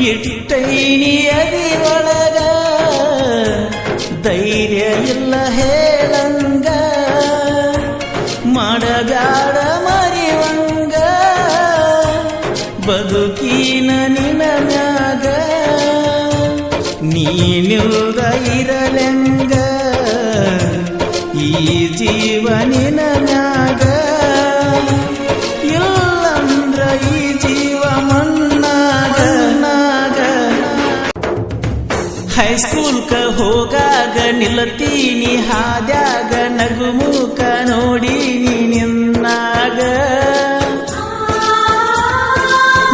ಇಟ್ಟೈನಿ ಅದಿ ಒಳಗ ಧೈರ್ಯ ಇಲ್ಲ ಹೇಳಂಗ ಮಾಡಬ್ಯಾಡ ಮರಿವಂಗ ಬದುಕಿನ ನಿನ ಮ್ಯಾಗ ನೀನಿಲ್ದ ಇರಲೆಂಗ ಈ ಜೀವನಿನ ಮ್ಯಾಗ ಇಲ್ಲಂದ್ರ ಈ ಜೀವ ಮಣ್ಣಾಗ ಹೈಸ್ಕೂಲ್ಕ ಹೋಗಾಗ ನಿಲ್ಲತೀನಿ ಹಾದ್ಯಾಗ ನಗುಮುಖ ನೋಡೀನಿ ನಿನ್ನಾಗ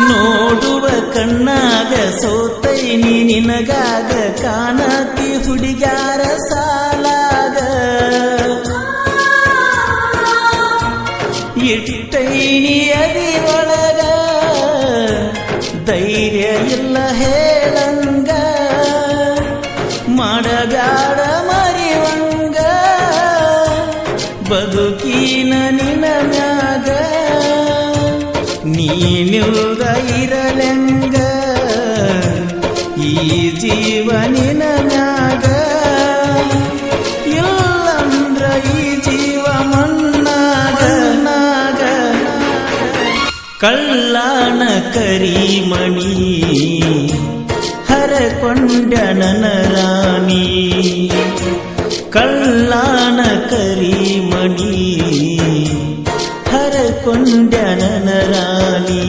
ನೋಡುವ ಕಣ್ಣಾಗ ಸೋತೈನಿ ನಿನಗಾಗ ಕಾಣತಿ ಹುಡುಗ್ಯಾರ ಸಾಲಾಗ ಇಟ್ಟೈನಿ ಅದಿ ಒಳಗ ಧೈರ್ಯ ಇಲ್ಲ ಹೇಳಂಗ ಮಾಡಬ್ಯಾಡ ಮರಿವಂಗ ಬದುಕಿನ ನಿನ ಮ್ಯಾಗ ನೀನಿಲ್ದ ಇರಲೆಂಗ ಈ ಜೀವನಿನ ಮ್ಯಾಗ ಇಲ್ಲಂದ್ರ ಈ ಜೀವ ಮಣ್ಣಾಗ ಕಳ್ಳಾನ ಕರಿಮಣಿ ಹರಕೊಂಡನ ರಾಣಿ ಕಳ್ಳಾನ ಕರಿಮಣಿ ಹರಕೊಂಡನ ರಾಣಿ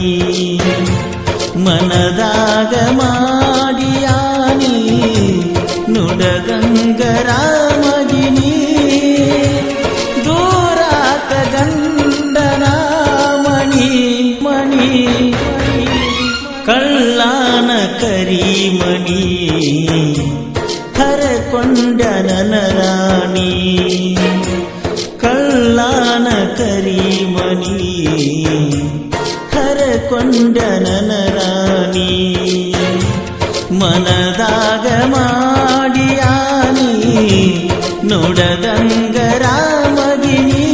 ಮನದಾಗ ಮಾಡಿಯಾನಿ ನುಡಗಂಗ ರಾಮಗಿನಿ ದೂರಾತ ಗಂಡನ ಮಣಿ ಮಣಿ ಕಳ್ಳಾನ ಕರಿಮಣಿ ಹರಕೊಂಡನ ರಾಣಿ ಕಳ್ಳಾನ ಕರಿಮಣಿ ಹರಕೊಂಡನ ರಾಣಿ ಮನದಾಗ ಮಾಡಿಯಾನಿ ನೋಡದಂಗ ರಾಮಗಿನಿ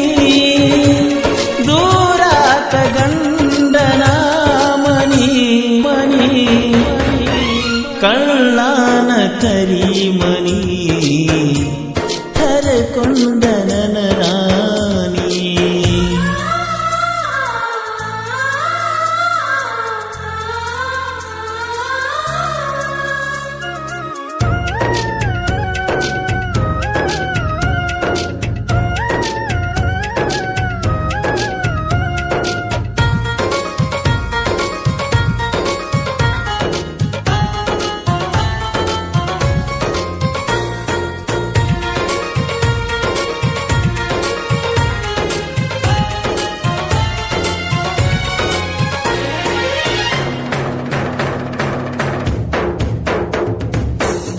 ದೂರಾತ ಗಂಡನ ಮಣಿ ಮಣಿ ಕಳ್ಳಾನ ಕರಿಮಣಿ ಹರಕೊಂಡನ ರಾಣಿ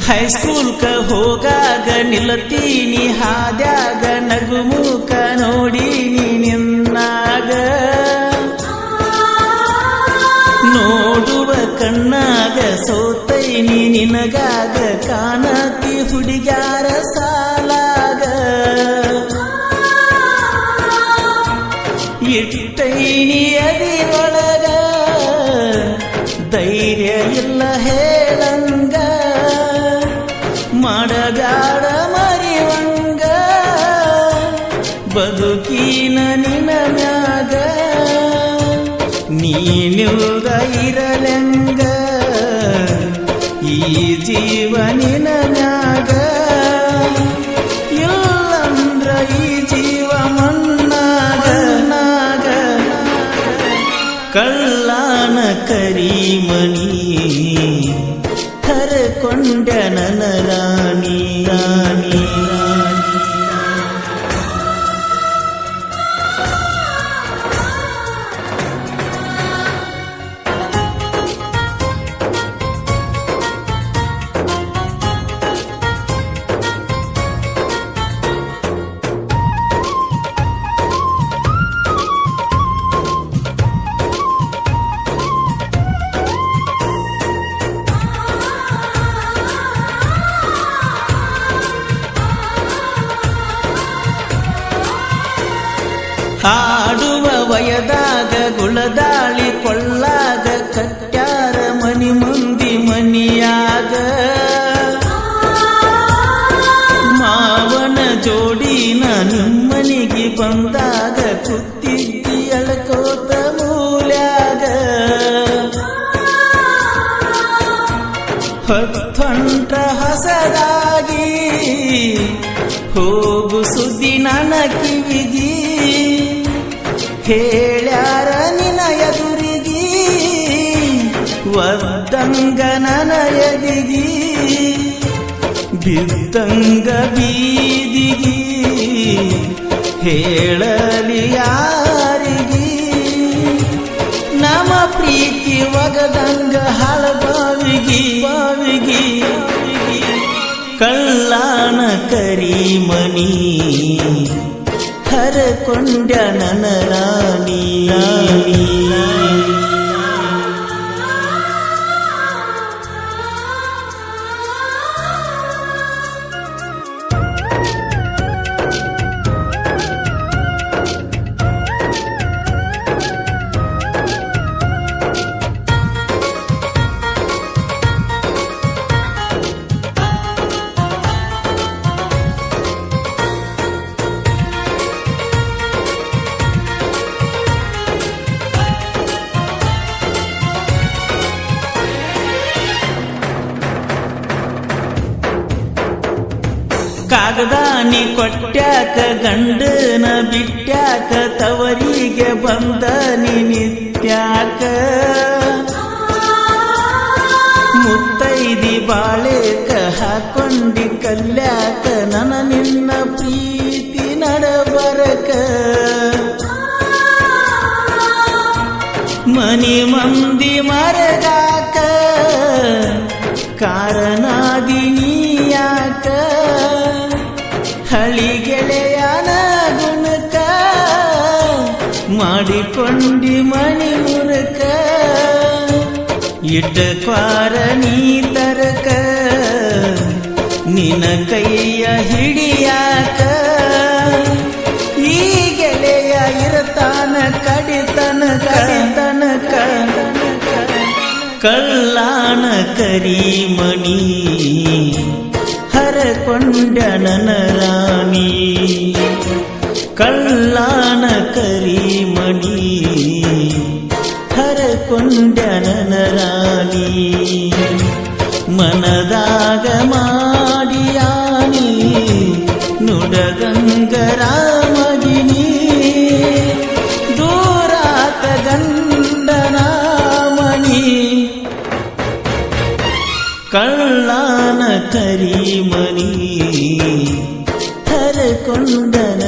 ಹೈಸ್ಕೂಲ್ಕ ಹೋಗಾಗ ನಿಲ್ಲತೀನಿ ಹಾದ್ಯಾಗ ನಗುಮುಖ ನೋಡೀನಿ ನಿನ್ನಾಗ ನೋಡುವ ಕಣ್ಣಾಗ ಸೋತೈನಿ ನಿನಗಾಗ ಕಾಣತಿ ಹುಡುಗ್ಯಾರ ಸಾಲಾಗ ಇಟ್ಟೈನಿ ಅದಿ ಒಳಗ ಧೈರ್ಯ ಇಲ್ಲ ಹೇಳಂಗ ಮಾಡಬ್ಯಾಡ ಮರಿವಂಗ ಬದುಕಿನ ನಿನ ಮ್ಯಾಗ ನೀನಿಲ್ದ ಇರಲೆಂಗ ಈ ಜೀವನಿನ ಮ್ಯಾಗ ಇಲ್ಲಂದ್ರ ಈ ಜೀವ ಮಣ್ಣಾಗ ಕಳ್ಳಾನ ಕರಿಮಣಿ ಹರಕೊಂಡನ ರಾಣಿ ರಾಣಿ ಹೊತ್ತೊಂಟ್ರ ಹೊಸದಾಗಿ ಹೋಗು ಸುದ್ದಿ ನನ್ನ ಕಿವಿಗಿ ಹೇಳ್ಯಾರ ನಿನ ಎದುರಿಗಿ ಒದ್ದಂಗ ನನ್ನ ಎದಿಗಿ ಬಿದ್ದಂಗ ಬೀದಿಗಿ ಹೇಳಲಿ ಯಾರಿಗಿ ನಮ್ಮ ಪ್ರೀತಿ ಒಗದಂಗ ಹಳಬಾವಿಗಿ ಬಾವಿಗಿ ಕಳ್ಳಾನ ಕರಿಮಣಿ ಹರಕೊಂಡ ನನ್ನ ರಾಣಿ ಕಾಗದಾನಿ ಕೊಟ್ಟ್ಯಾಕ ಗಂಡನ ಬಿಟ್ಟ್ಯಾಕ ತವರಿಗೆ ಬಂದನಿ ನಿತ್ಯಾಕ ಮುತ್ತೈದಿ ಬಾಳೆಕ ಹಾಕೊಂಡಿ ಕಲ್ಯಾಕ ನನ್ನ ನಿನ್ನ ಪ್ರೀತಿ ನಡಬರಕ ಮನಿ ಮಂದಿ ಮರಗಾಕ ಕಾರಣಾದಿ ನೀಯಾಕ ಹಳಿಗೆಳೆಯನ ಗುಣಕ ಮಾಡಿಕೊಂಡಿ ಮಣಿ ಮುರುಕ ಇಟ್ಟ ಕ್ವಾರ ನೀ ತರಕ ನಿನ ಕೈಯ ಹಿಡಿಯಾಕ ಈ ಗೆಳೆಯ ಇರತಾನ ಕಡಿತನಕ ಕಳ್ಳಾನ ಕರಿಮಣಿ ಹರಕೊಂಡ ನನ್ನ ರಾಣಿ ಕಳ್ಳಾನ ಕರಿಮಣಿ ಹರಕೊಂಡ ನನ್ನ ರಾಣಿ ಮನದಾಗ ಮಾಡಿಯಾನಿ ನುಡಗಂಗ ರಾಮಗಿನಿ ದೂರಾತ ಗಂಡನ ಮಣಿ ಕಳ್ಳಾನ ಕರಿಮಣಿ ಹರಕೊಂಡನ